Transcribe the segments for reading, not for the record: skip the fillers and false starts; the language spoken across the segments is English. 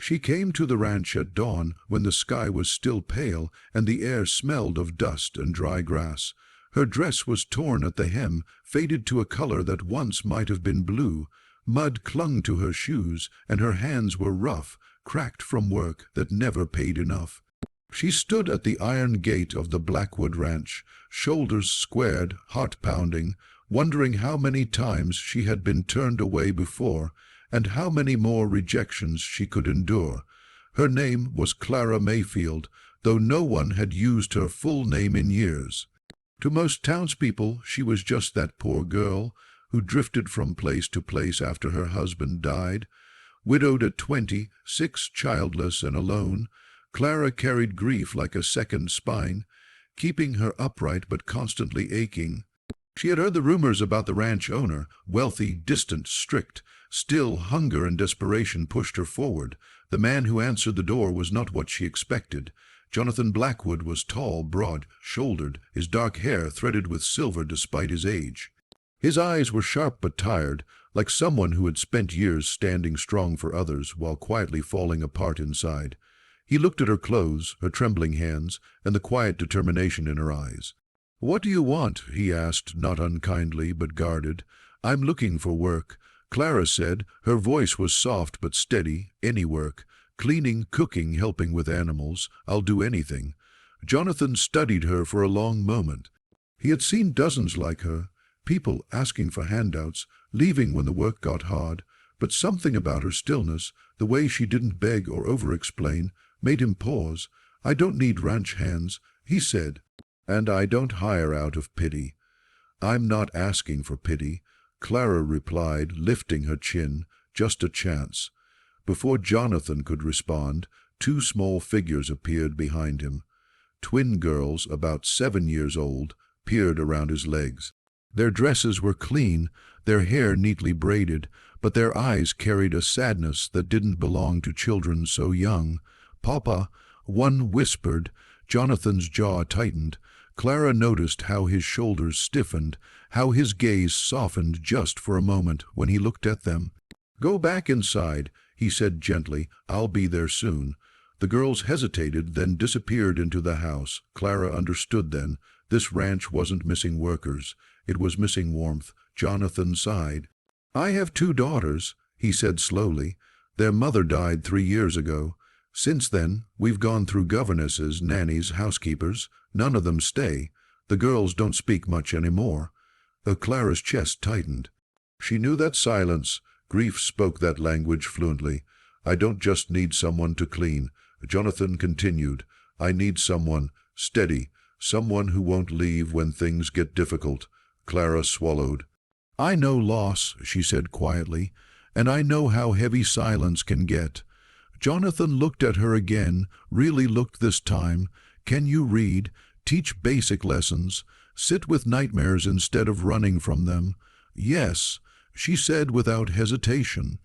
She came to the ranch at dawn when the sky was still pale and the air smelled of dust and dry grass. Her dress was torn at the hem, faded to a color that once might have been blue. Mud clung to her shoes, and her hands were rough, cracked from work that never paid enough. She stood at the iron gate of the Blackwood Ranch, shoulders squared, heart pounding, wondering how many times she had been turned away before, and how many more rejections she could endure. Her name was Clara Mayfield, though no one had used her full name in years. To most townspeople she was just that poor girl who drifted from place to place after her husband died. Widowed at 26, childless and alone, Clara carried grief like a second spine, keeping her upright but constantly aching. She had heard the rumors about the ranch owner, wealthy, distant, strict. Still, hunger and desperation pushed her forward. The man who answered the door was not what she expected. Jonathan Blackwood was tall, broad-shouldered, his dark hair threaded with silver despite his age. His eyes were sharp but tired, like someone who had spent years standing strong for others while quietly falling apart inside. He looked at her clothes, her trembling hands, and the quiet determination in her eyes. "What do you want?" he asked, not unkindly but guarded. "I'm looking for work," Clara said. Her voice was soft but steady. "Any work. Cleaning, cooking, helping with animals. I'll do anything." Jonathan studied her for a long moment. He had seen dozens like her, people asking for handouts, leaving when the work got hard, but something about her stillness, the way she didn't beg or over-explain, made him pause. "I don't need ranch hands," he said, "and I don't hire out of pity." "I'm not asking for pity," Clara replied, lifting her chin. "Just a chance." Before Jonathan could respond, two small figures appeared behind him. Twin girls, about 7 years old, peered around his legs. Their dresses were clean, their hair neatly braided, but their eyes carried a sadness that didn't belong to children so young. "Papa," one whispered. Jonathan's jaw tightened. Clara noticed how his shoulders stiffened, how his gaze softened just for a moment when he looked at them. "Go back inside," he said gently. "I'll be there soon." The girls hesitated, then disappeared into the house. Clara understood then. This ranch wasn't missing workers. It was missing warmth. Jonathan sighed. "I have 2 daughters," he said slowly. "Their mother died 3 years ago. Since then, we've gone through governesses, nannies, housekeepers. None of them stay. The girls don't speak much anymore." Clara's chest tightened. She knew that silence. Grief spoke that language fluently. "I don't just need someone to clean," Jonathan continued. "I need someone steady, someone who won't leave when things get difficult." Clara swallowed. "I know loss," she said quietly, "and I know how heavy silence can get." Jonathan looked at her again, really looked this time. "Can you read? Teach basic lessons? Sit with nightmares instead of running from them?" "Yes," she said without hesitation.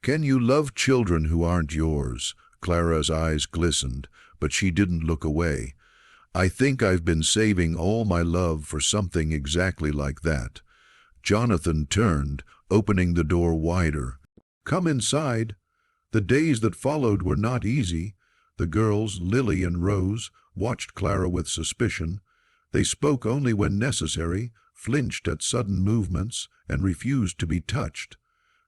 "Can you love children who aren't yours?" Clara's eyes glistened, but she didn't look away. "I think I've been saving all my love for something exactly like that." Jonathan turned, opening the door wider. "Come inside." The days that followed were not easy. The girls, Lily and Rose, watched Clara with suspicion. They spoke only when necessary, flinched at sudden movements, and refused to be touched.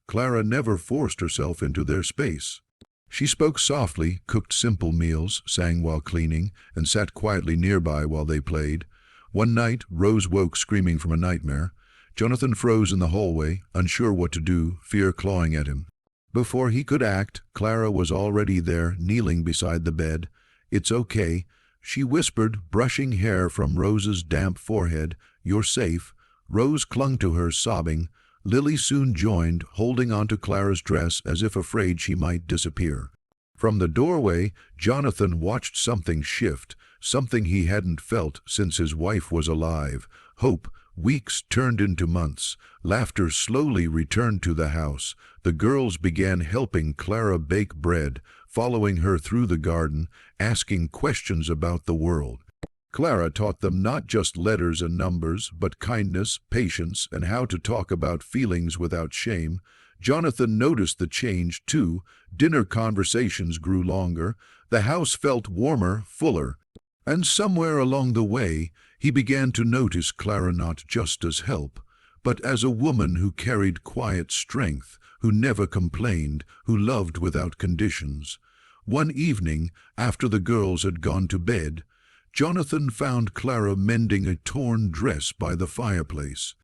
Clara never forced herself into their space. She spoke softly, cooked simple meals, sang while cleaning, and sat quietly nearby while they played. One night, Rose woke screaming from a nightmare. Jonathan froze in the hallway, unsure what to do, fear clawing at him. Before he could act, Clara was already there, kneeling beside the bed. "It's okay," she whispered, brushing hair from Rose's damp forehead. "You're safe." Rose clung to her, sobbing. Lily soon joined, holding onto Clara's dress as if afraid she might disappear. From the doorway, Jonathan watched something shift, something he hadn't felt since his wife was alive. Hope. Weeks turned into months. Laughter slowly returned to the house. The girls began helping Clara bake bread, following her through the garden, asking questions about the world. Clara taught them not just letters and numbers, but kindness, patience, and how to talk about feelings without shame. Jonathan noticed the change, too. Dinner conversations grew longer. The house felt warmer, fuller. And somewhere along the way, he began to notice Clara not just as help, but as a woman who carried quiet strength, who never complained, who loved without conditions. One evening, after the girls had gone to bed, Jonathan found Clara mending a torn dress by the fireplace.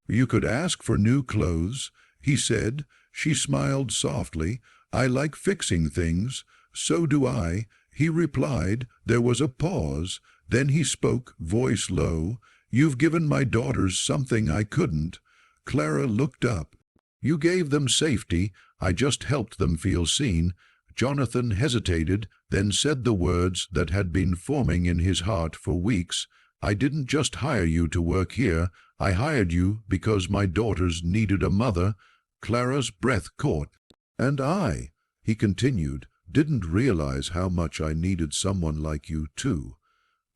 "You could ask for new clothes," he said. She smiled softly. "I like fixing things." "So do I," he replied. There was a pause. Then he spoke, voice low. "You've given my daughters something I couldn't." Clara looked up. "You gave them safety. I just helped them feel seen." Jonathan hesitated, then said the words that had been forming in his heart for weeks. "I didn't just hire you to work here. I hired you because my daughters needed a mother." Clara's breath caught. "And I," he continued, "didn't realize how much I needed someone like you, too."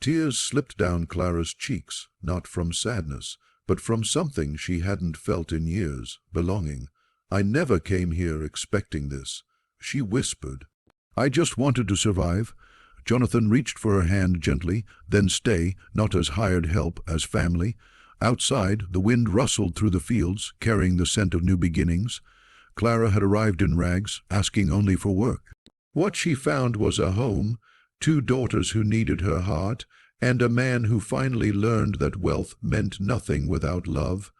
Tears slipped down Clara's cheeks, not from sadness, but from something she hadn't felt in years, belonging. "I never came here expecting this," she whispered. "I just wanted to survive." Jonathan reached for her hand gently, then stay, not as hired help, as family. Outside, the wind rustled through the fields, carrying the scent of new beginnings. Clara had arrived in rags, asking only for work. What she found was a home, 2 daughters who needed her heart, and a man who finally learned that wealth meant nothing without love.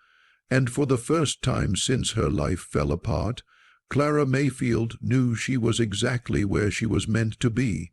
And for the first time since her life fell apart, Clara Mayfield knew she was exactly where she was meant to be.